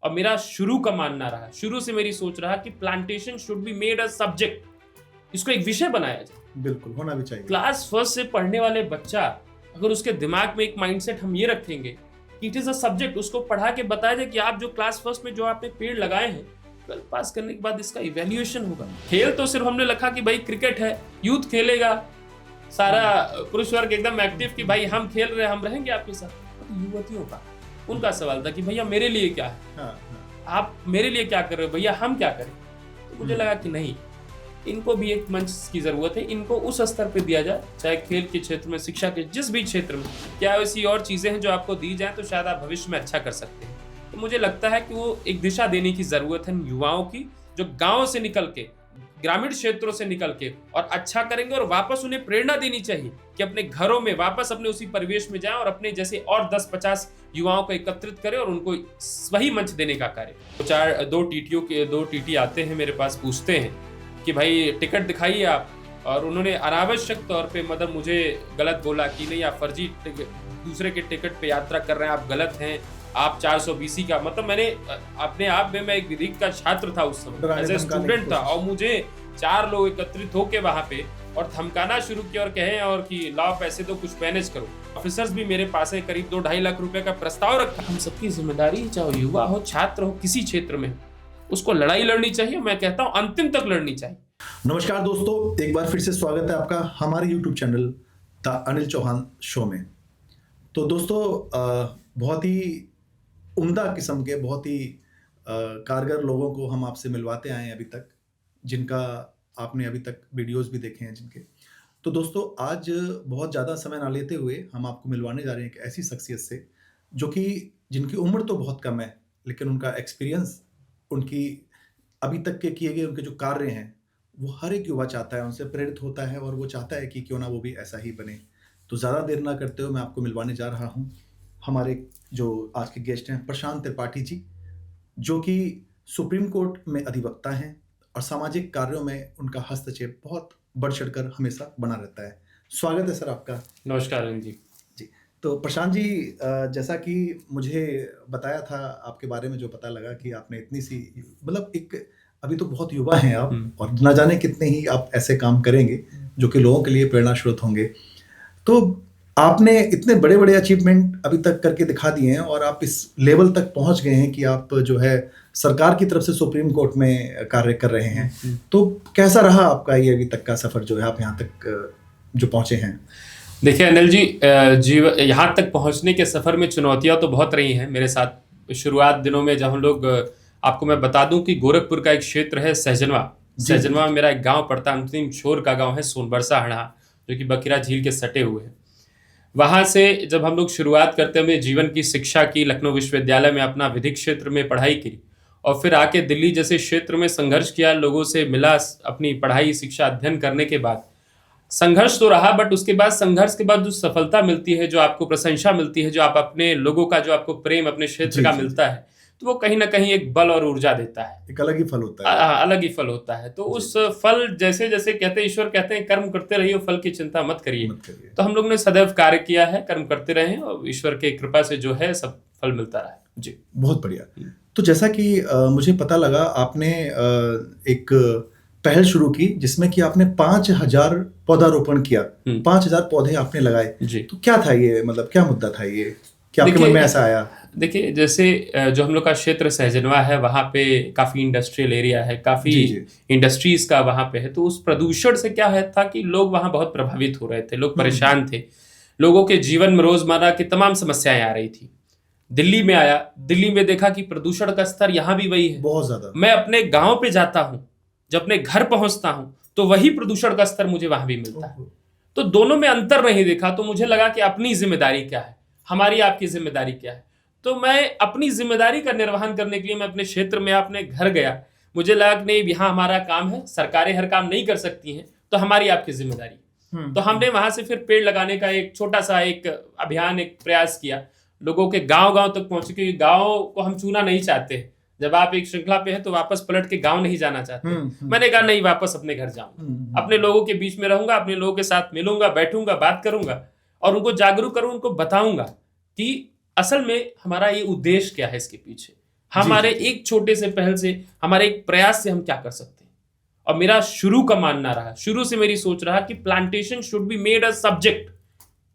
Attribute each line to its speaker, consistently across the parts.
Speaker 1: और मेरा शुरू का मानना रहा, शुरू से मेरी सोच रहा कि plantation should be made a subject, इसको एक विषय बनाया जाए।
Speaker 2: बिल्कुल होना भी चाहिए।
Speaker 1: क्लास फर्स्ट से पढ़ने वाले बच्चा अगर उसके दिमाग में एक माइंडसेट हम ये रखेंगे कि इट इज अ सब्जेक्ट, उसको पढ़ा के बताया जाए कि आप जो क्लास फर्स्ट में जो आपने पेड़ लगाए हैं, 12 पास करने के बाद इसका इवैल्यूएशन होगा। खेल तो सिर्फ हमने लिखा कि भाई क्रिकेट है, यूथ खेलेगा, सारा पुरुष वर्ग एकदम एक्टिव कि भाई हम खेल रहे हैं, हम रहेंगे आपके साथ। तो युवतियों का उनका सवाल था कि भैया मेरे लिए क्या है, आप मेरे लिए क्या कर रहे हो, भैया हम क्या करें। तो मुझे लगा कि नहीं, इनको भी एक मंच की जरूरत है, इनको उस स्तर पे दिया जाए, चाहे खेल के क्षेत्र में, शिक्षा के जिस भी क्षेत्र में, क्या ऐसी और चीजें हैं जो आपको दी जाए तो शायद आप भविष्य में अच्छा कर सकते हैं। तो मुझे लगता है कि वो एक दिशा देने की जरूरत है युवाओं की, जो गांव से निकल के, ग्रामीण क्षेत्रों से निकल के और अच्छा करेंगे, और वापस उन्हें प्रेरणा देनी चाहिए कि अपने घरों में वापस अपने उसी परिवेश में जाएं और अपने जैसे और 10-50 युवाओं को एकत्रित करें और उनको वही मंच देने का कार्य। दो टीटी आते हैं मेरे पास, पूछते हैं कि भाई टिकट दिखाइए आप, और उन्होंने अनावश्यक तौर पे मतलब मुझे गलत बोला कि नहीं, आप फर्जी दूसरे के टिकट पे यात्रा कर रहे हैं, आप गलत हैं, आप 420 का, मतलब मैंने अपने आप में, मैं एक विधिक का छात्र था उस समय, एज ए स्टूडेंट था, और मुझे 4 लोग एकत्रित होके वहां पे और धमकाना शुरू किया और कहे और कि लाओ पैसे दो, कुछ मैनेज करो। ऑफिसर्स भी मेरे पास है, करीब 2-2.5 लाख रुपए का प्रस्ताव रखा। हम सबकी जिम्मेदारी, चाहे युवा हो, छात्र हो, किसी क्षेत्र में, उसको लड़ाई लड़नी चाहिए। मैं कहता हूं अंतिम तक लड़नी चाहिए।
Speaker 2: नमस्कार दोस्तों, एक बार फिर से स्वागत है आपका हमारे YouTube channel the Anil Chauhan show में। तो दोस्तों, बहुत ही उम्दा किस्म के, बहुत ही कारगर लोगों को हम आपसे मिलवाते आए हैं अभी तक, जिनका आपने अभी तक वीडियोस भी देखे हैं जिनके। तो दोस्तों, आज बहुत ज़्यादा समय ना लेते हुए हम आपको मिलवाने जा रहे हैं एक ऐसी शख्सियत से जो कि जिनकी उम्र तो बहुत कम है, लेकिन उनका एक्सपीरियंस, उनकी अभी तक के किए गए उनके जो कार्य हैं, वो हर एक युवा चाहता है, उनसे प्रेरित होता है और वो चाहता है कि क्यों ना वो भी ऐसा ही बने। तो ज़्यादा देर ना करते हुए मैं आपको मिलवाने जा रहा हूँ हमारे जो आज के गेस्ट हैं, प्रशांत त्रिपाठी जी, जो कि सुप्रीम कोर्ट में अधिवक्ता हैं और सामाजिक कार्यों में उनका हस्तक्षेप बहुत बढ़ चढ़कर हमेशा बना रहता है। स्वागत है सर आपका।
Speaker 1: नमस्कार जी।
Speaker 2: तो प्रशांत जी, जैसा कि मुझे बताया था आपके बारे में, जो पता लगा कि आपने इतनी सी, मतलब एक अभी तो बहुत युवा हैं आप, और ना जाने कितने ही आप ऐसे काम करेंगे जो कि लोगों के लिए प्रेरणा स्रोत होंगे। तो आपने इतने बड़े बड़े अचीवमेंट अभी तक करके दिखा दिए हैं और आप इस लेवल तक पहुंच गए हैं कि आप जो है सरकार की तरफ से सुप्रीम कोर्ट में कार्य कर रहे हैं। तो कैसा रहा आपका ये अभी तक का सफर, जो है आप यहाँ तक जो पहुंचे हैं?
Speaker 1: देखिए अनिल जी, यहाँ तक पहुँचने के सफ़र में चुनौतियाँ तो बहुत रही हैं मेरे साथ। शुरुआत दिनों में जब हम लोग, आपको मैं बता दूं कि गोरखपुर का एक क्षेत्र है सहजनवा में मेरा एक गांव पड़ता है, अंतिम छोर का गांव है सोनबरसा हड़ा, जो कि बखिरा झील के सटे हुए हैं। वहाँ से जब हम लोग शुरुआत करते हुए जीवन की शिक्षा की, लखनऊ विश्वविद्यालय में अपना विधिक क्षेत्र में पढ़ाई की, और फिर आके दिल्ली जैसे क्षेत्र में संघर्ष किया, लोगों से मिला, अपनी पढ़ाई शिक्षा अध्ययन करने के बाद संघर्ष तो रहा, बट उसके बाद संघर्ष के बाद जो सफलता मिलती है, जो आपको प्रशंसा मिलती है, जो आप अपने लोगों का, जो आपको प्रेम अपने क्षेत्र का मिलता है, तो वो कहीं ना कहीं एक बल और ऊर्जा देता है।
Speaker 2: एक अलग ही फल होता है।
Speaker 1: अलग ही फल होता है। तो उस फल, जैसे जैसे कहते हैं, ईश्वर कहते हैं कर्म करते रहिए, फल की चिंता मत करिए। तो हम लोग ने सदैव कार्य किया है, कर्म करते रहे, और ईश्वर की कृपा से जो है सब फल मिलता रहा है जी।
Speaker 2: बहुत बढ़िया। तो जैसा कि मुझे पता लगा, आपने एक पहल शुरू की जिसमें कि आपने 5000 पौधारोपण किया, 5000 पौधे आपने लगाए जी। तो क्या था ये, मतलब क्या मुद्दा था ये, क्या आपके मन में ऐसा आया?
Speaker 1: देखिए, जैसे जो हम लोग का क्षेत्र सहजनवा है, वहाँ पे काफी इंडस्ट्रियल एरिया है, काफी इंडस्ट्रीज का वहाँ पे है। तो उस प्रदूषण से क्या है था कि लोग वहाँ बहुत प्रभावित हो रहे थे, लोग परेशान थे, लोगों के जीवन में रोजमर्रा की तमाम समस्याएं आ रही थी। दिल्ली में आया, दिल्ली में देखा कि प्रदूषण का स्तर यहाँ भी वही है,
Speaker 2: बहुत ज्यादा।
Speaker 1: मैं अपने गाँव पे जाता हूँ, जब अपने घर पहुंचता हूं, तो वही प्रदूषण का स्तर मुझे वहां भी मिलता है। तो दोनों में अंतर नहीं देखा, तो मुझे लगा कि अपनी जिम्मेदारी क्या है, हमारी आपकी जिम्मेदारी क्या है। तो मैं अपनी जिम्मेदारी का निर्वहन करने के लिए मैं अपने क्षेत्र में, अपने घर गया। मुझे लगा कि नहीं, यहाँ हमारा काम है, सरकारें हर काम नहीं कर सकती हैं, तो हमारी आपकी जिम्मेदारी। तो हमने वहां से फिर पेड़ लगाने का एक छोटा सा एक अभियान, एक प्रयास किया, लोगों के गांव गांव तक पहुंचे, क्योंकि गांव को हम छूना नहीं चाहते। जब आप एक श्रृंखला पे हैं तो वापस पलट के गांव नहीं जाना चाहते। मैंने कहा नहीं, वापस अपने घर जाऊंगा, अपने लोगों के बीच में रहूंगा, अपने लोगों के साथ मिलूंगा, बैठूंगा, बात करूंगा, और उनको जागरूक करूं, उनको बताऊंगा कि असल में हमारा ये उद्देश्य क्या है, इसके पीछे हमारे एक छोटे से पहल से, हमारे एक प्रयास से हम क्या कर सकते हैं। और मेरा शुरू का मानना रहा, शुरू से मेरी सोच रहा कि plantation should be made a subject,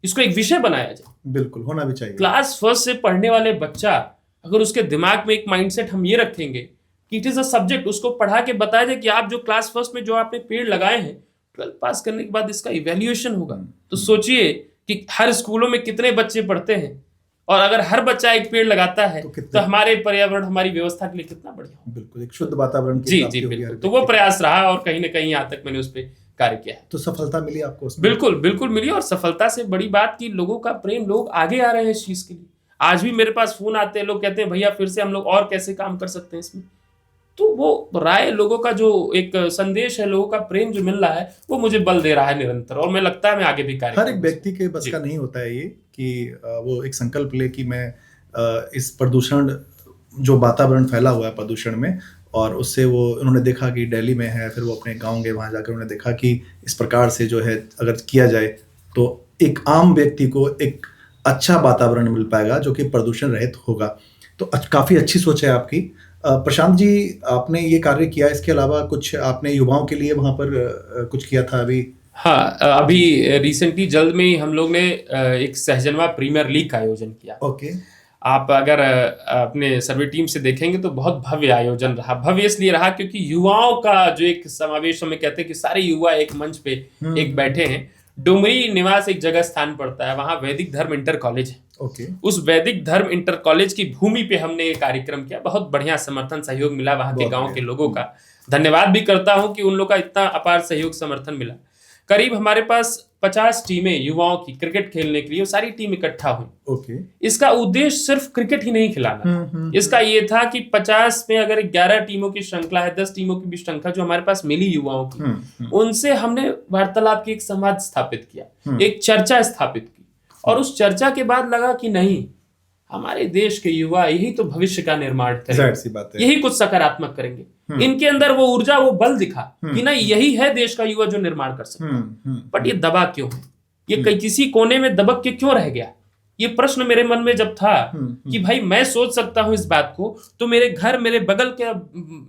Speaker 1: इसको एक विषय बनाया जाए।
Speaker 2: बिल्कुल होना भी चाहिए।
Speaker 1: क्लास फर्स्ट से पढ़ने वाले बच्चा, अगर उसके दिमाग में एक माइंडसेट हम ये रखेंगे कि इट इज अ सब्जेक्ट, उसको पढ़ा के बताया जाए कि आप जो क्लास फर्स्ट में जो आपने पेड़ लगाए हैं, 12 पास करने के बाद इसका इवैल्यूएशन होगा। तो सोचिए कि हर स्कूलों में कितने बच्चे पढ़ते हैं, और अगर हर बच्चा एक पेड़ लगाता है तो हमारे पर्यावरण, हमारी व्यवस्था के लिए कितना बढ़िया होगा।
Speaker 2: बिल्कुल एक शुद्ध वातावरण की
Speaker 1: जी जी बिल्कुल। तो वो प्रयास रहा, और कहीं ना कहीं यहाँ तक मैंने उस पर कार्य किया है।
Speaker 2: तो सफलता मिली आपको उसमें?
Speaker 1: बिल्कुल बिल्कुल मिली, और सफलता से बड़ी बात की लोगों का प्रेम, लोग आगे आ रहे हैं इस चीज के लिए। आज भी मेरे पास फोन आते हैं, लोग कहते हैं भैया फिर से हम लोग और कैसे काम कर सकते हैं इसमें। तो वो राय, लोगों का जो एक संदेश है, लोगों का प्रेम जो मिल रहा है, वो मुझे बल दे रहा है निरंतर, और मैं लगता है मैं आगे भी कार्य।
Speaker 2: हर एक व्यक्ति के बस का नहीं होता है ये कि वो एक संकल्प ले कि मैं इस प्रदूषण, जो वातावरण फैला हुआ है प्रदूषण में, और उससे वो उन्होंने देखा कि दिल्ली में है, फिर वो अपने गांव गए, वहाँ जाकर उन्होंने देखा कि इस प्रकार से जो है अगर किया जाए तो एक आम व्यक्ति को एक अच्छा वातावरण मिल पाएगा जो कि प्रदूषण रहित होगा। तो काफ़ी अच्छी सोच है आपकी। प्रशांत जी, आपने ये कार्य किया, इसके अलावा कुछ आपने युवाओं के लिए वहाँ पर कुछ किया था अभी?
Speaker 1: हाँ, अभी रिसेंटली जल्द में ही हम लोग ने एक सहजनवा प्रीमियर लीग का आयोजन किया।
Speaker 2: ओके।
Speaker 1: आप अगर अपने सर्वे टीम से देखेंगे तो बहुत भव्य आयोजन रहा। भव्य इसलिए रहा क्योंकि युवाओं का जो एक समावेश, हमें कहते हैं कि सारे युवा एक मंच पे एक बैठे हैं। डुमरी निवास एक जगह स्थान पड़ता है, वहाँ वैदिक धर्म इंटर कॉलेज है।
Speaker 2: ओके।
Speaker 1: उस वैदिक धर्म इंटर कॉलेज की भूमि पे हमने ये कार्यक्रम किया। बहुत बढ़िया समर्थन सहयोग मिला वहाँ के गाँव के लोगों का। धन्यवाद भी करता हूँ कि उन लोग का इतना अपार सहयोग समर्थन मिला। करीब हमारे पास 50 टीमें युवाओं की क्रिकेट खेलने के लिए, सारी टीम इकट्ठा हुई।
Speaker 2: ओके।
Speaker 1: इसका उद्देश्य सिर्फ क्रिकेट ही नहीं खिलाना, इसका ये था कि 50 में अगर 11 टीमों की श्रृंखला है, 10 टीमों की भी श्रृंखला जो हमारे पास मिली युवाओं की, उनसे हमने वार्तालाप की एक संवाद स्थापित किया, एक चर्चा स्थापित की। और उस चर्चा के बाद लगा कि नहीं, हमारे देश के युवा यही तो भविष्य का निर्माण करेंगे, यही कुछ सकारात्मक करेंगे। इनके अंदर वो ऊर्जा, वो बल दिखा कि नहीं, यही है देश का युवा जो निर्माण कर सकता है। बट ये दबा क्यों है, ये किसी कोने में दबक के क्यों रह गया? ये प्रश्न मेरे मन में जब था कि भाई मैं सोच सकता हूं इस बात को, तो मेरे घर, मेरे बगल के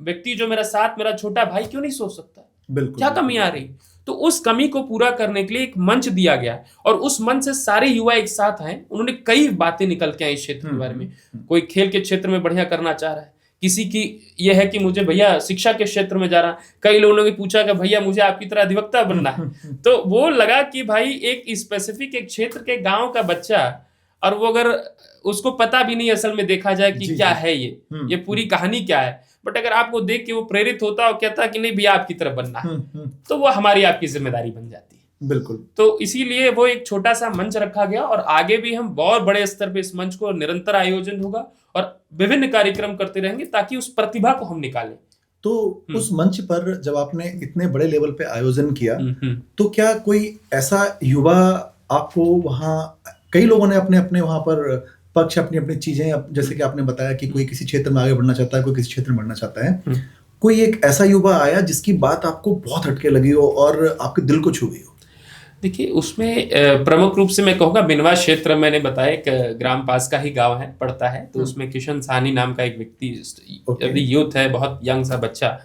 Speaker 1: व्यक्ति जो मेरा साथ, मेरा छोटा भाई क्यों नहीं सोच सकता? क्या कमी आ रही? तो उस कमी को पूरा करने के लिए एक मंच दिया गया, और उस मंच से सारे युवा एक साथ आए। उन्होंने कई बातें निकल के आई इस क्षेत्र के बारे में। कोई खेल के क्षेत्र में बढ़िया करना चाह रहा है, किसी की यह है कि मुझे भैया शिक्षा के क्षेत्र में जा रहा। कई लोगों ने पूछा कि भैया मुझे आपकी तरह अधिवक्ता बनना है। तो वो लगा कि भाई एक स्पेसिफिक एक क्षेत्र के गांव का बच्चा, और वो अगर उसको पता भी नहीं असल में देखा जाए कि क्या है ये पूरी कहानी क्या है, बट अगर आपको देख के वो प्रेरित होता और कहता कि नहीं भैया आपकी तरफ बनना है, तो वो हमारी आपकी जिम्मेदारी बन जाती है।
Speaker 2: बिल्कुल।
Speaker 1: तो इसीलिए वो एक छोटा सा मंच रखा गया, और आगे भी हम बहुत बड़े स्तर पे इस मंच को निरंतर आयोजन होगा और विभिन्न कार्यक्रम करते रहेंगे ताकि उस प्रतिभा को हम निकालें।
Speaker 2: तो उस मंच पर जब आपने इतने बड़े लेवल पे आयोजन किया, तो क्या कोई ऐसा युवा आपको वहाँ, कई लोगों ने अपने अपने वहाँ पर पक्ष, अपनी अपनी चीजें, जैसे कि आपने बताया कि कोई किसी क्षेत्र में आगे बढ़ना चाहता है, कोई किसी क्षेत्र में बढ़ना चाहता है, कोई एक ऐसा युवा आया जिसकी बात आपको बहुत हटके लगी हो और आपके दिल को छू गई हो?
Speaker 1: देखिए, उसमें प्रमुख रूप से मैं कहूँगा बिनवा क्षेत्र, मैंने बताया एक ग्राम पास का ही गांव है, पड़ता है। तो उसमें किशन साहनी नाम का एक व्यक्ति, अभी यूथ है, बहुत यंग सा बच्चा,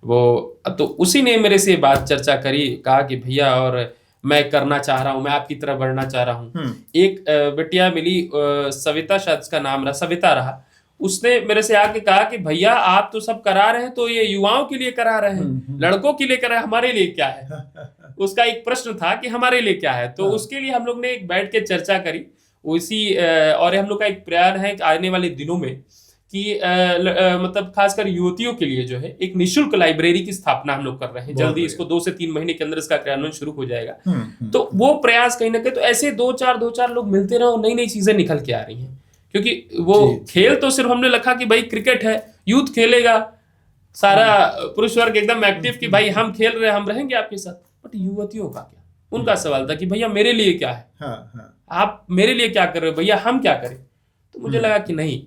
Speaker 1: वो तो उसी ने मेरे से बात चर्चा करी, कहा कि भैया और मैं करना चाह रहा हूँ, मैं आपकी तरफ बढ़ना चाह रहा हूँ। एक बेटिया मिली, सविता, शायद उसका नाम रहा, सविता रहा, उसने मेरे से आके कहा कि भैया आप तो सब करा रहे हैं, तो ये युवाओं के लिए करा रहे हैं, लड़कों के लिए करा रहे हैं, हमारे लिए क्या है? उसका एक प्रश्न था कि हमारे लिए क्या है। तो उसके लिए हम लोग ने एक बैठ के चर्चा करी उसी, और हम लोग का एक प्रयास है कि आने वाले दिनों में कि मतलब खासकर युवतियों के लिए जो है एक निःशुल्क लाइब्रेरी की स्थापना हम लोग कर रहे हैं। जल्दी इसको 2 से 3 महीने के अंदर इसका क्रियान्वयन शुरू हो जाएगा। तो वो प्रयास कहीं ना कहीं, तो ऐसे 2-4 लोग मिलते रहो, नई नई चीजें निकल के आ रही हैं। क्योंकि वो खेल तो सिर्फ हमने रखा कि भाई क्रिकेट है, यूथ खेलेगा, सारा पुरुष वर्ग एकदम एक्टिव कि भाई हम खेल रहे हैं, हम रहेंगे आपके साथ। बट युवतियों का क्या? उनका सवाल था कि भैया मेरे लिए क्या है, आप मेरे लिए क्या कर रहे हो, भैया हम क्या करें? तो मुझे लगा कि नहीं,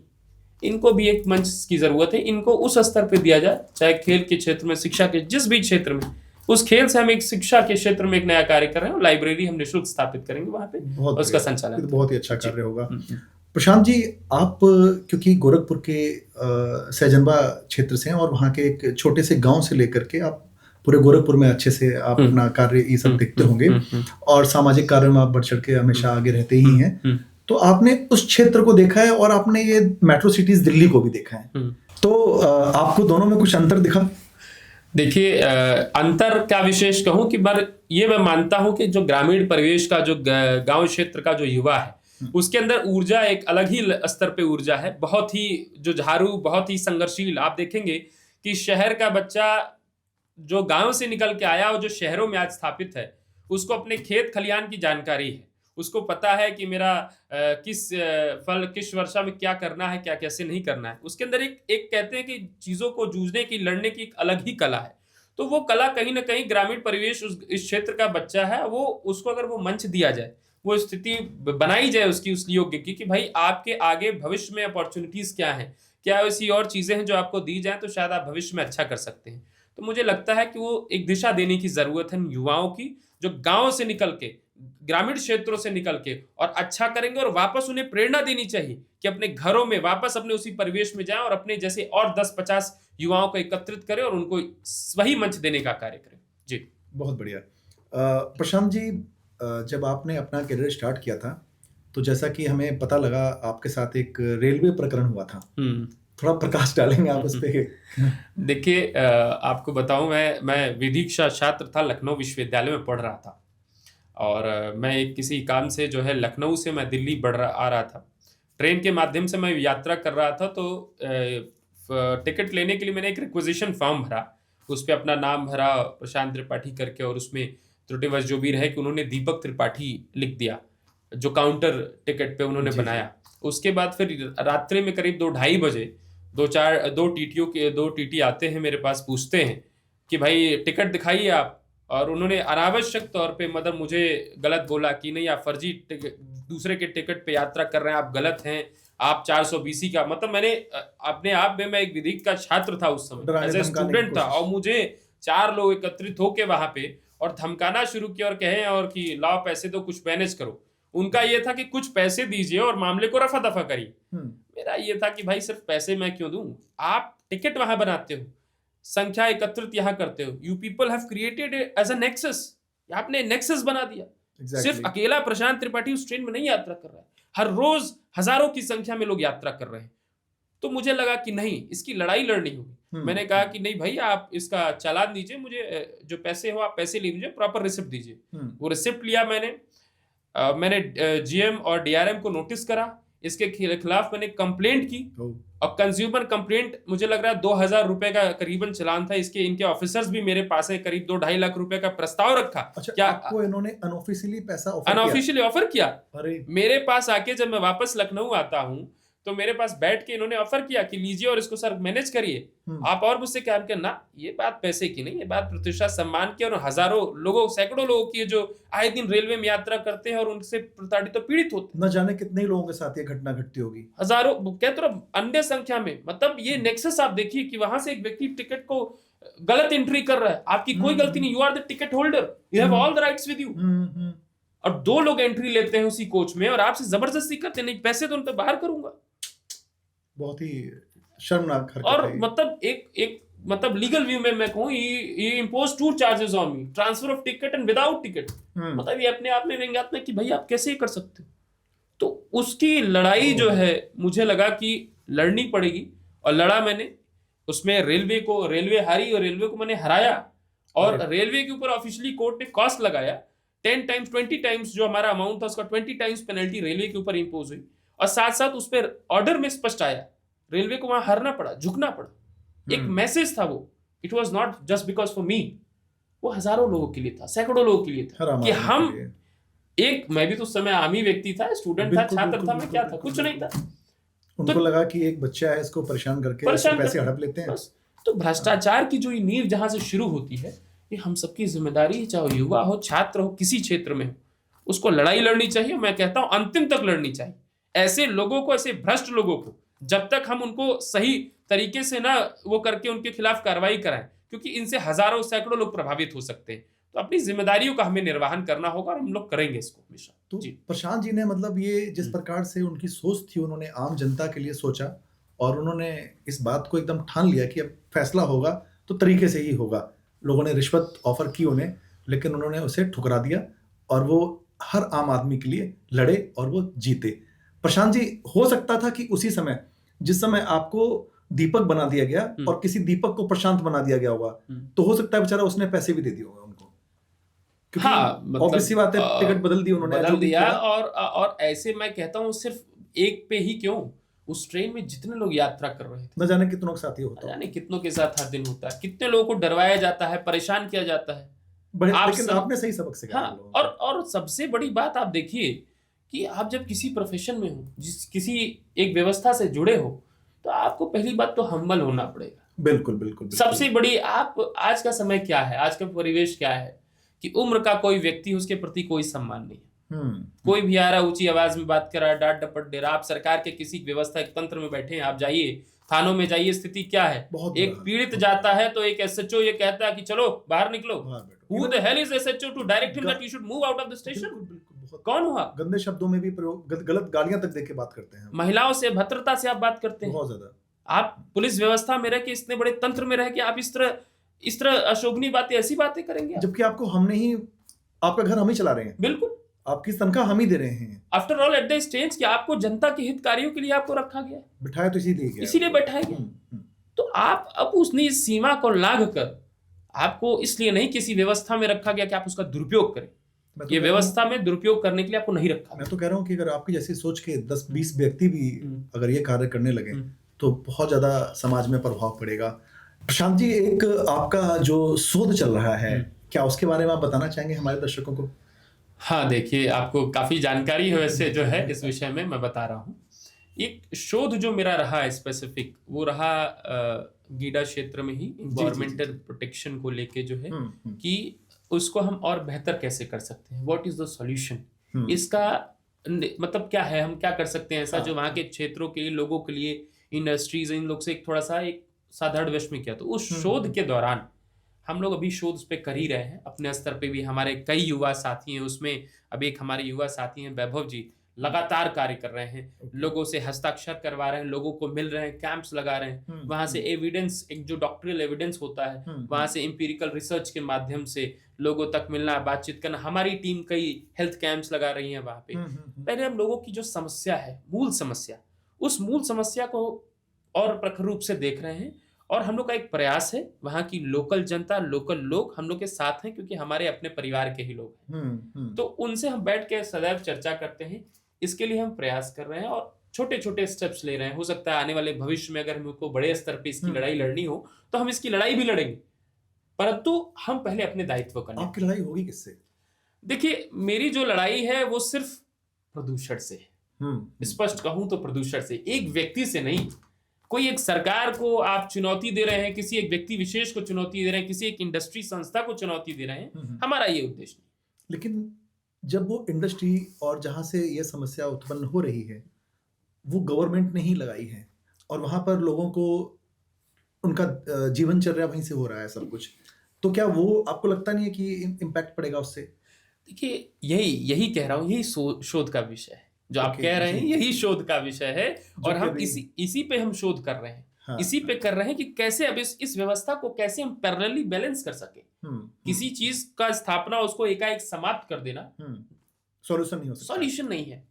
Speaker 1: इनको भी एक मंच की जरूरत है, इनको उस स्तर पे दिया जाए, चाहे खेल के क्षेत्र में, शिक्षा के जिस भी क्षेत्र में, उस खेल से हम एक शिक्षा के क्षेत्र में एक नया कार्य कर रहे हैं। लाइब्रेरी हम निःशुल्क स्थापित करेंगे वहां पे, उसका संचालन।
Speaker 2: बहुत ही अच्छा कार्य होगा। प्रशांत जी, आप क्योंकि गोरखपुर के सैजनवा क्षेत्र से हैं और वहाँ के एक छोटे से गांव से लेकर के आप पूरे गोरखपुर में अच्छे से आप अपना कार्य ये सब देखते होंगे और सामाजिक कार्य में आप बढ़ चढ़ के हमेशा आगे रहते ही हैं। तो आपने उस क्षेत्र को देखा है और आपने ये मेट्रो सिटीज दिल्ली को भी देखा है, तो आपको दोनों में कुछ अंतर दिखा?
Speaker 1: देखिए, अंतर क्या विशेष कहूं कि ये मैं मानता हूं कि जो ग्रामीण परिवेश का, जो गांव क्षेत्र का जो युवा है, उसके अंदर ऊर्जा एक अलग ही स्तर पे ऊर्जा है, बहुत ही जो झाड़ू, बहुत ही संघर्षशील। आप देखेंगे कि शहर का बच्चा जो गांव से निकल के आया और जो शहरों में आज स्थापित है, उसको अपने खेत खलियान की जानकारी है, उसको पता है कि मेरा किस फल किस वर्षा में क्या करना है, क्या कैसे नहीं करना है। उसके अंदर एक कहते हैं कि चीजों को जूझने की, लड़ने की एक अलग ही कला है। तो वो कला कहीं ना कहीं ग्रामीण परिवेश, इस क्षेत्र का बच्चा है, वो उसको अगर वो मंच दिया जाए, वो स्थिति बनाई जाए उसकी उस योग्य की कि भाई आपके आगे भविष्य में अपॉर्चुनिटीज क्या है, क्या ऐसी और चीजें हैं जो आपको दी जाए तो शायद आप भविष्य में अच्छा कर सकते हैं। तो मुझे लगता है कि वो एक दिशा देने की जरूरत है युवाओं की, जो गांव से निकल के, ग्रामीण क्षेत्रों से निकल के और अच्छा करेंगे, और वापस उन्हें प्रेरणा देनी चाहिए कि अपने घरों में वापस अपने उसी परिवेश में जाएं और अपने जैसे और 10-50 युवाओं को एकत्रित करें और उनको वही मंच देने का कार्य करें। जी,
Speaker 2: बहुत बढ़िया। प्रशांत जी, जब आपने अपना करियर स्टार्ट किया था, तो जैसा कि हमें पता लगा आपके साथ एक रेलवे प्रकरण हुआ था, थोड़ा प्रकाश डालेंगे आप उस पे?
Speaker 1: देखिए, आपको बताऊं, मैं विधि का छात्र था, लखनऊ विश्वविद्यालय में पढ़ रहा था, और मैं एक किसी काम से जो है लखनऊ से मैं दिल्ली आ रहा था। ट्रेन के माध्यम से मैं यात्रा कर रहा था, तो टिकट लेने के लिए मैंने एक रिक्वेजिशन फॉर्म भरा, उस पर अपना नाम भरा प्रशांत त्रिपाठी करके, और उसमें त्रुटिवश जो भी रहे कि उन्होंने दीपक त्रिपाठी लिख दिया, जो काउंटर टिकट पे उन्होंने बनाया। उसके बाद फिर रात्रि में करीब 2-2:30 बजे दो टीटी आते हैं मेरे पास, पूछते हैं कि भाई टिकट दिखाइए आप, और उन्होंने अनावश्यक तौर पे मतलब मुझे गलत बोला कि नहीं, आप फर्जी दूसरे के टिकट पे यात्रा कर रहे हैं, आप गलत हैं, आप 420 का, मतलब मैंने अपने आप में, मैं एक विधि का छात्र था उस समय, एज ए स्टूडेंट था, और मुझे 4 लोग एकत्रित होके वहां पे और धमकाना शुरू किया और कहे और कि लाओ पैसे दो, कुछ मैनेज करो। उनका ये था कि कुछ पैसे दीजिए और मामले को रफा दफा करिए। मेरा ये था कि भाई सिर्फ पैसे मैं क्यों दूं, आप टिकट वहां बनाते हो, संख्या एकत्रित यहाँ करते हो, you people have created as a nexus, आपने नेक्सस बना दिया। सिर्फ अकेला प्रशांत त्रिपाठी उस ट्रेन में नहीं यात्रा कर रहा है, हर रोज हजारों की संख्या में लोग यात्रा कर रहे हैं। तो मुझे लगा कि नहीं, इसकी लड़ाई लड़नी होगी। मैंने कहा कि नहीं भाई, आप इसका चालान दीजिए, मुझे जो पैसे हो आप पैसे लीजिए, प्रॉपर रिसिप्ट दीजिए। वो रिसिप्ट लिया मैंने जीएम और डीआरएम को नोटिस करा, इसके खिलाफ मैंने कंप्लेंट की, और कंज्यूमर कंप्लेंट, मुझे लग रहा है 2000 रुपए का करीबन चलान था इसके। इनके ऑफिसर्स भी मेरे पास है, करीब 2-2.5 लाख रुपए का प्रस्ताव रखा।
Speaker 2: अच्छा, क्या आपको इन्होंने अनऑफिशियली पैसा
Speaker 1: ऑफर किया? मेरे पास आके जब मैं वापस लखनऊ आता हूँ तो मेरे पास बैठ के इन्होंने ऑफर किया कि लीजिए और इसको सर मैनेज करिए आप, और मुझसे क्या करना। ये बात पैसे की नहीं, ये बात प्रतिष्ठा सम्मान की, और हजारों लोगों, सैकड़ों लोगों की जो आए दिन रेलवे में यात्रा करते हैं और उनसे प्रताड़ित तो पीड़ित होते हैं।
Speaker 2: न जाने कितने लोगों के साथ ये घटना घटती होगी,
Speaker 1: हजारों, कहते रहो अन्य संख्या में। मतलब ये नेक्सस आप देखिए कि वहां से एक व्यक्ति टिकट को गलत एंट्री कर रहा है, आपकी कोई गलती नहीं, you are the ticket holder, you have all the rights with you, और 2 लोग एंट्री लेते हैं उसी कोच में और आपसे जबरदस्ती करते हैं, नहीं पैसे तो उन पे बाहर करूंगा।
Speaker 2: बहुत ही शर्मनाक हरकत
Speaker 1: और
Speaker 2: है।
Speaker 1: मतलब एक मतलब लीगल व्यू में मैं कहूं, ये impose 2 charges on me, transfer of ticket and without ticket. मतलब ये अपने आप में व्यंग्यात्मक कि भाई आप कैसे ये कर सकते हो। तो उसकी लड़ाई जो है मुझे लगा कि लड़नी पड़ेगी, और लड़ा मैंने। उसमें रेलवे हारी और रेलवे को मैंने हराया, और रेलवे के ऊपर ऑफिशियली कोर्ट ने कॉस्ट लगाया 10 टाइम्स 20 टाइम्स, जो हमारा अमाउंट था उसका 20 टाइम्स पेनल्टी रेलवे के ऊपर इंपोज हुई। और साथ साथ उस पर ऑर्डर में स्पष्ट आया, रेलवे को वहां हारना पड़ा, झुकना पड़ा। एक मैसेज था वो, it was not just because for me, वो हजारों लोगों के लिए था, सैकड़ों लोगों के लिए था कि हम मैं भी तो उस समय आमी व्यक्ति था, स्टूडेंट था, छात्र था, मैं क्या था, कुछ नहीं था।
Speaker 2: उनको लगा कि एक बच्चा है, इसको परेशान करके पैसे हड़प लेते हैं।
Speaker 1: तो भ्रष्टाचार की जो नींव जहां से शुरू होती है, ये हम सबकी जिम्मेदारी है, चाहे युवा हो, छात्र हो, किसी क्षेत्र में हो, उसको लड़ाई लड़नी चाहिए। मैं कहता हूं अंतिम तक लड़नी चाहिए। ऐसे लोगों को, ऐसे भ्रष्ट लोगों को जब तक हम उनको सही तरीके से ना वो करके उनके खिलाफ कार्रवाई कराएं, क्योंकि इनसे हजारों सैकड़ों लोग प्रभावित हो सकते हैं। तो अपनी जिम्मेदारियों का हमें निर्वहन करना होगा और हम लोग करेंगे इसको हमेशा।
Speaker 2: तो
Speaker 1: जी।
Speaker 2: प्रशांत जी ने मतलब ये जिस प्रकार से उनकी सोच थी, उन्होंने आम जनता के लिए सोचा और उन्होंने इस बात को एकदम ठान लिया कि अब फैसला होगा तो तरीके से ही होगा। लोगों ने रिश्वत ऑफर की उन्हें, लेकिन उन्होंने उसे ठुकरा दिया और वो हर आम आदमी के लिए लड़े और वो जीते। प्रशांत जी, हो सकता था कि उसी समय जिस समय आपको दीपक बना दिया गया और किसी दीपक को प्रशांत बना दिया गया होगा, तो हो सकता है बेचारा उसने पैसे भी दे दिए होंगे उनको, क्योंकि
Speaker 1: मतलब
Speaker 2: ऑब्वियस सी बात है, टिकट बदल दी उन्होंने,
Speaker 1: बदल
Speaker 2: जो भी
Speaker 1: दिया।
Speaker 2: किया।
Speaker 1: और ऐसे मैं कहता हूँ सिर्फ एक पे ही क्यों, उस ट्रेन में जितने लोग यात्रा कर रहे थे,
Speaker 2: न जाने कितनों के साथ ये होता
Speaker 1: न
Speaker 2: है,
Speaker 1: जाने कितनों के साथ हर दिन होता है, कितने लोगों को डरवाया जाता है, परेशान किया जाता है।
Speaker 2: लेकिन आपने सही सबक सिखाया
Speaker 1: हाँ,
Speaker 2: लोगों को।
Speaker 1: और सबसे बड़ी बात आप देखिए कि आप जब किसी प्रोफेशन में हो, किसी एक व्यवस्था से जुड़े हो, तो आपको पहली बात तो हम्बल होना पड़ेगा।
Speaker 2: बिल्कुल बिल्कुल,
Speaker 1: सबसे बड़ी, आप आज का समय क्या है, आज का परिवेश क्या है कि उम्र का कोई व्यक्ति, उसके प्रति कोई सम्मान नहीं है। कोई भी आ रहा है, ऊंची आवाज में बात कर रहा है, डांट डपट दे रहा है। आप सरकार के किसी व्यवस्था एक तंत्र में बैठे हैं, आप जाइए थानों में जाइए, स्थिति क्या है। एक पीड़ित जाता है तो एक एसएचओ ये कहता है कि चलो बाहर निकलो। Who the hell is SHO to direct him that you should move out of the station? कौन हुआ?
Speaker 2: गंदे शब्दों में भी गलत गालियां तक देके बात करते हैं।
Speaker 1: महिलाओं से भद्रता से आप बात करते हैं।
Speaker 2: बहुत ज्यादा।
Speaker 1: आप पुलिस व्यवस्था में रह के, इतने बड़े तंत्र में रह के आप इस तरह अशोभनीय बातें, ऐसी बातें करेंगे,
Speaker 2: जबकि आपको हमने ही, आपका घर हम ही चला रहे हैं।
Speaker 1: बिल्कुल,
Speaker 2: आपकी तनख्वाह हम ही दे रहे हैं।
Speaker 1: After all at the stage कि आपको जनता के हितकारियों के लिए आपको रखा गया,
Speaker 2: बिठाया तो इसीलिए
Speaker 1: बैठाया गया। तो आप अब उसने इस सीमा को लांघ कर, आपको इसलिए नहीं किसी व्यवस्था में रखा गया कि आप उसका दुरुपयोग करें। ये व्यवस्था में दुरुपयोग करने के लिए आपको नहीं रखा।
Speaker 2: मैं तो कह रहा हूँ कि अगर आपकी जैसी सोच के 10-20 व्यक्ति भी अगर ये कार्य करने लगे तो बहुत ज्यादा समाज में प्रभाव पड़ेगा। प्रशांत जी, एक आपका जो शोध चल रहा है, क्या उसके बारे में आप बताना चाहेंगे हमारे दर्शकों को?
Speaker 1: हाँ, देखिए, आपको काफी जानकारी है वैसे जो है इस विषय में, मैं बता रहा हूँ। एक शोध जो मेरा रहा स्पेसिफिक, वो रहा गीडा क्षेत्र में ही, इन्वायरमेंटल प्रोटेक्शन को लेके जो है कि उसको हम और बेहतर कैसे कर सकते हैं, व्हाट इज द सॉल्यूशन, इसका मतलब क्या है, हम क्या कर सकते हैं ऐसा जो वहाँ के क्षेत्रों के लोगों के लिए, इंडस्ट्रीज, इन लोग से एक थोड़ा सा एक साधारण वश में किया। तो उस शोध के दौरान हम लोग अभी शोध उस पर कर ही रहे हैं अपने स्तर पे भी। हमारे कई युवा साथी हैं उसमें। अब एक हमारे युवा साथी हैं वैभव जी, लगातार कार्य कर रहे हैं, लोगों से हस्ताक्षर करवा रहे हैं, लोगों को मिल रहे हैं, कैंप्स लगा रहे हैं, वहां से एविडेंस, एक जो डॉक्टरल एविडेंस होता है, वहां से एम्पिरिकल रिसर्च के माध्यम से लोगों तक मिलना, बातचीत करना। हमारी टीम कई हेल्थ कैंप्स लगा रही है वहां पे। पहले हम लोगों की जो समस्या है, मूल समस्या, उस मूल समस्या को और प्रखर रूप से देख रहे हैं। और हम लोग का एक प्रयास है, वहाँ की लोकल जनता, लोकल लोग हम लोग के साथ हैं, क्योंकि हमारे अपने परिवार के ही लोग हैं। तो उनसे हम बैठ के सदैव चर्चा करते हैं। इसके लिए हम प्रयास कर रहे हैं और छोटे छोटे स्टेप्स ले रहे हैं। हो सकता है आने वाले भविष्य में अगर हमको बड़े स्तर पे इसकी लड़ाई लड़नी हो तो हम इसकी लड़ाई भी लड़ेंगे, परंतु हम पहले अपने दायित्व करने।
Speaker 2: आपकी लड़ाई होगी किससे?
Speaker 1: देखिए, मेरी जो लड़ाई है वो सिर्फ प्रदूषण से है। स्पष्ट कहूं तो प्रदूषण से, एक व्यक्ति से नहीं। कोई एक सरकार को आप चुनौती दे रहे हैं, किसी एक व्यक्ति विशेष को चुनौती दे रहे हैं, किसी एक इंडस्ट्री संस्था को चुनौती दे रहे हैं, हमारा ये उद्देश्य नहीं।
Speaker 2: लेकिन जब वो इंडस्ट्री और जहां से ये समस्या उत्पन्न हो रही है वो गवर्नमेंट ने ही लगाई है और वहां पर लोगों को उनका जीवनचर्या वहीं से हो रहा है सब कुछ, तो क्या वो आपको लगता नहीं है कि इम्पैक्ट पड़ेगा उससे?
Speaker 1: देखिए, यही कह रहा हूँ, यही शोध का विषय है जो आप कह रहे हैं, यही शोध का विषय है। और हम इसी पे हम शोध कर रहे हैं। हाँ, इसी पे कर रहे हैं कि कैसे अब इस व्यवस्था को कैसे हम पैरेलली बैलेंस कर सके। किसी चीज का स्थापना, उसको एकाएक समाप्त कर देना
Speaker 2: सॉल्यूशन नहीं हो सकता,
Speaker 1: सॉल्यूशन नहीं है।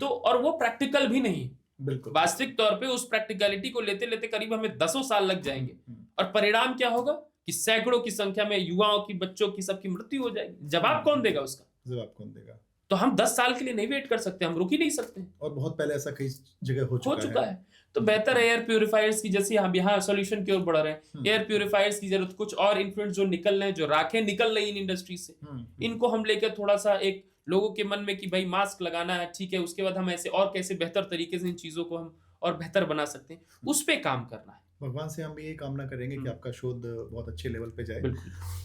Speaker 1: तो और वो प्रैक्टिकल भी नहीं।
Speaker 2: बिल्कुल,
Speaker 1: वास्तविक तौर पे उस प्रैक्टिकलिटी को लेते लेते करीब हमें 10 साल लग जाएंगे और परिणाम क्या होगा कि सैकड़ों की संख्या में युवाओं की, बच्चों की, सबकी मृत्यु हो जाएगी। जवाब कौन देगा उसका?
Speaker 2: जवाब कौन देगा? तो
Speaker 1: हम 10 साल के लिए नहीं वेट कर सकते, हम रुक ही नहीं सकते।
Speaker 2: और बहुत पहले ऐसा कई जगह हो चुका है।
Speaker 1: तो बेहतर एयर प्यूरिफायर्स की, जैसे हम यहाँ सॉल्यूशन की ओर बढ़ रहे हैं, एयर प्यूरिफायर्स की जरूरत, कुछ और इन्फ्लुएंस जो निकल रहे हैं, जो राखें निकल रही इन इंडस्ट्री से, इनको हम लेकर थोड़ा सा एक लोगों के मन में कि भाई मास्क लगाना है, ठीक है, उसके बाद हम ऐसे और कैसे बेहतर तरीके से इन चीजों को हम और बेहतर बना सकते हैं, उस पे काम करना है।
Speaker 2: भगवान से हम भी ये कामना करेंगे कि आपका शोध बहुत अच्छे लेवल पे जाए।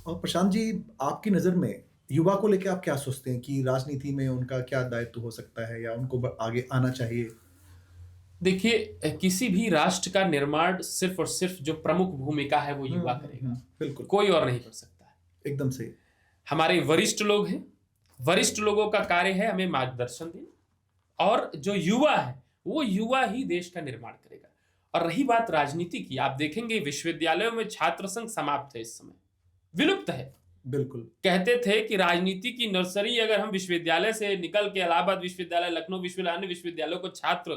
Speaker 2: और प्रशांत जी, आपकी नजर में युवा को लेकर आप क्या सोचते हैं कि राजनीति में उनका क्या दायित्व हो सकता है या उनको आगे आना चाहिए?
Speaker 1: देखिए, किसी भी राष्ट्र का निर्माण सिर्फ और सिर्फ जो प्रमुख भूमिका है वो युवा करेगा।
Speaker 2: बिल्कुल,
Speaker 1: कोई और नहीं कर सकता है।
Speaker 2: एकदम सही।
Speaker 1: हमारे वरिष्ठ लोग हैं, वरिष्ठ लोगों का कार्य है हमें मार्गदर्शन देना, और जो युवा है वो युवा ही देश का निर्माण करेगा। और रही बात राजनीति की, आप देखेंगे विश्वविद्यालयों में छात्र संघ समाप्त है, इस समय विलुप्त है।
Speaker 2: बिल्कुल।
Speaker 1: कहते थे कि राजनीति की नर्सरी अगर हम विश्वविद्यालय से निकल के इलाहाबाद विश्वविद्यालय, लखनऊ विश्वविद्यालय, अन्य विश्वविद्यालयों को छात्र,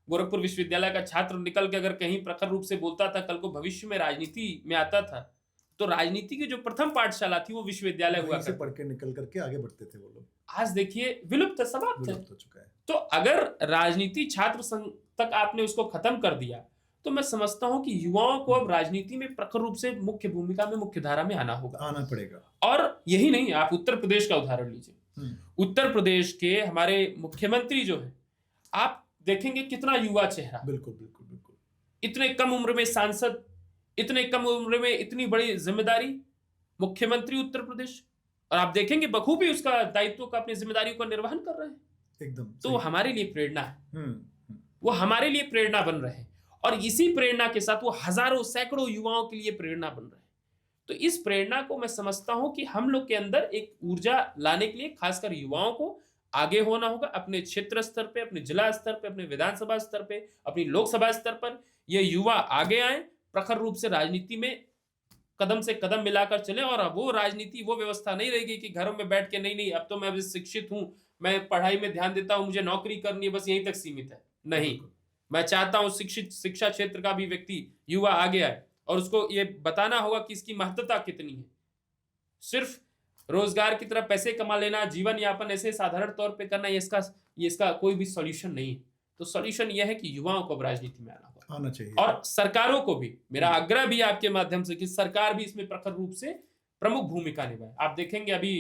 Speaker 1: गोरखपुर विश्वविद्यालय का छात्र निकल के अगर कहीं प्रखर रूप से बोलता था, कल को भविष्य में राजनीति में आता था, तो राजनीति की जो प्रथम पाठशाला थी वो विश्वविद्यालय हुआ
Speaker 2: से पढ़ के निकल करके आगे बढ़ते थे वो लोग।
Speaker 1: आज देखिए विलुप्त है, समाप्त है,
Speaker 2: हो चुका है।
Speaker 1: तो अगर राजनीति छात्र संघ तक आपने उसको खत्म कर दिया, तो मैं समझता हूं कि युवाओं को अब राजनीति में प्रखर रूप से मुख्य भूमिका में, मुख्य धारा में आना
Speaker 2: पड़ेगा।
Speaker 1: और यही नहीं, आप उत्तर प्रदेश का उदाहरण लीजिए। उत्तर प्रदेश के हमारे मुख्यमंत्री जो है, आप देखेंगे कितना युवा चेहरा।
Speaker 2: बिल्कुल बिल्कुल बिल्कुल।
Speaker 1: इतने कम उम्र में सांसद, इतने कम उम्र में इतनी बड़ी जिम्मेदारी, मुख्यमंत्री उत्तर प्रदेश, और आप देखेंगे बखूबी उसका दायित्व का, अपनी जिम्मेदारियों का निर्वहन कर रहे हैं
Speaker 2: एकदम।
Speaker 1: तो हमारे लिए प्रेरणा है, वो हमारे लिए प्रेरणा बन रहे हैं, और इसी प्रेरणा के साथ वो हजारों सैकड़ों युवाओं के लिए प्रेरणा बन रहे हैं। तो इस प्रेरणा को मैं समझता हूं कि हम लोग के अंदर एक ऊर्जा लाने के लिए खासकर युवाओं को आगे होना होगा, अपने क्षेत्र स्तर पे, अपने जिला स्तर पे, अपने विधानसभा स्तर पे, अपनी लोकसभा स्तर पर ये युवा आगे आए, प्रखर रूप से राजनीति में कदम से कदम मिलाकर चले। और अब वो राजनीति, वो व्यवस्था नहीं रहेगी कि घरों में बैठ के नहीं अब तो मैं शिक्षित हूं, मैं पढ़ाई में ध्यान देता हूं, मुझे नौकरी करनी है, बस यहीं तक सीमित है। नहीं, मैं चाहता हूं शिक्षित, शिक्षा क्षेत्र का भी व्यक्ति, युवा आगे आए, और उसको ये बताना होगा कि इसकी महत्वता कितनी है। सिर्फ रोजगार की तरफ पैसे कमा लेना, जीवन यापन ऐसे साधारण तौर पे करना, ये इसका कोई भी सॉल्यूशन नहीं है। तो सॉल्यूशन यह है कि युवाओं को राजनीति में आना
Speaker 2: चाहिए,
Speaker 1: और सरकारों को भी मेरा आग्रह भी आपके माध्यम से कि सरकार भी इसमें प्रखर रूप से प्रमुख भूमिका निभाए। आप देखेंगे अभी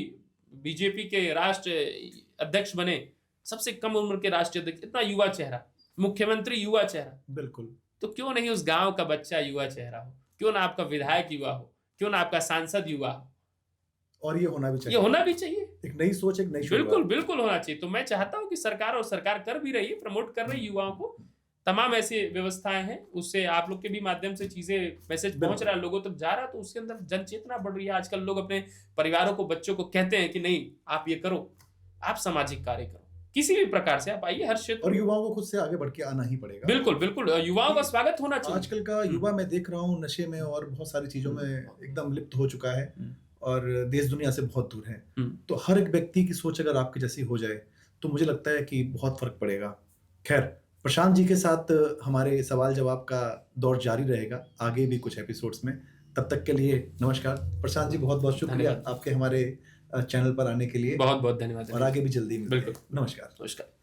Speaker 1: बीजेपी के राष्ट्रीय अध्यक्ष बने, सबसे कम उम्र के राष्ट्रीय अध्यक्ष, इतना युवा चेहरा, मुख्यमंत्री युवा चेहरा।
Speaker 2: बिल्कुल।
Speaker 1: तो क्यों नहीं उस गांव का बच्चा युवा चेहरा हो, क्यों ना आपका विधायक युवा हो, क्यों ना आपका सांसद युवा हो।
Speaker 2: और ये होना भी चाहिए,
Speaker 1: ये होना भी चाहिए,
Speaker 2: एक नई सोच, एक नई
Speaker 1: बिल्कुल बिल्कुल होना चाहिए। तो मैं चाहता हूं कि सरकार, और सरकार कर भी रही है, प्रमोट कर रही है युवाओं को, तमाम ऐसी व्यवस्थाएं हैं, उससे आप लोग के भी माध्यम से चीजें, मैसेज पहुंच रहा है, लोगों तक जा रहा है, तो उसके अंदर जन चेतना बढ़ रही है। आजकल लोग अपने परिवारों को, बच्चों को कहते हैं कि नहीं आप ये करो, आप सामाजिक कार्य करो, किसी भी प्रकार से आप आइए, हर क्षेत्र।
Speaker 2: और युवाओं को खुद से आगे बढ़ के आना ही पड़ेगा।
Speaker 1: बिल्कुल बिल्कुल, युवाओं का स्वागत होना चाहिए।
Speaker 2: आजकल का युवा मैं देख रहा हूँ नशे में और बहुत सारी चीजों में एकदम लिप्त हो चुका है, और देश दुनिया से बहुत दूर है। तो हर एक व्यक्ति की सोच अगर आपकी जैसी हो जाए तो मुझे लगता है कि बहुत फर्क पड़ेगा। खैर, प्रशांत जी के साथ हमारे सवाल जवाब का दौर जारी रहेगा आगे भी कुछ एपिसोड्स में। तब तक के लिए नमस्कार प्रशांत जी, बहुत बहुत शुक्रिया आपके हमारे चैनल पर आने के लिए।
Speaker 1: बहुत बहुत धन्यवाद,
Speaker 2: और आगे भी जल्दी मिलते हैं।
Speaker 1: बिल्कुल,
Speaker 2: नमस्कार।
Speaker 1: नमस्कार।